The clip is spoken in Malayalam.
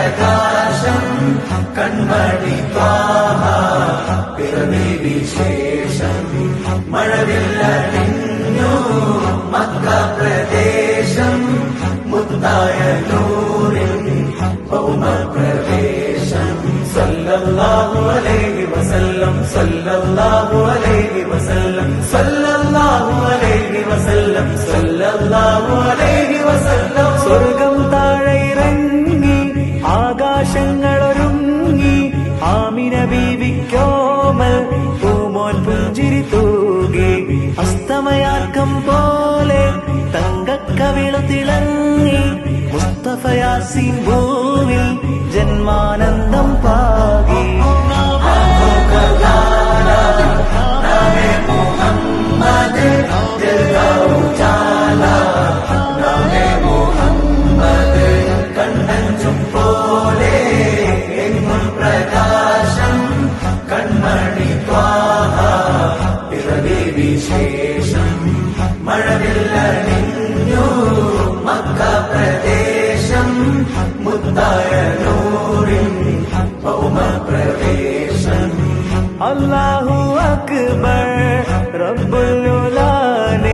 പ്രകാശം കൺമണി ത്വാഹ പിറവി വിശേഷം മഴവില്ലണിഞ്ഞു മക്ക പ്രദേശം മുത്തായ നൂറിൻ ഭൗമപ്രവേശം സല്ലല്ലാഹു അലൈഹി വസല്ലം സല്ലല്ലാഹു അലൈഹി വസല്ലം സല്ലല്ലാഹു അലൈഹി വസല്ലം സല്ലല്ലാഹു അലൈഹി വസല്ലം. സ്വർഗം താഴെ ഇറങ്ങി ആകാശങ്ങളൊരുങ്ങി ആമിന ബീവിക്കോമൽ പൂമോൻ പുഞ്ചിരി തൂകി അസ്തമയാക്കം പോലെ തങ്കക്കവിള തിളങ്ങി മുസ്തഫ യാസീൻ ഭൂവിൽ ജന്മാനന്ദം പാകി. കണ്ണഞ്ചും പോലെ എങ്ങും പ്രകാശം കൺമണി ത്വാഹ പിറവി വിശേഷം മഴവില്ലണിഞ്ഞു മക്ക പ്രദേശം മുത്തായ നൂറിൻ ഭൗമപ്രവേശം. അല്ലാഹു അക്ബർ റബ്ബുൽ ഉലാ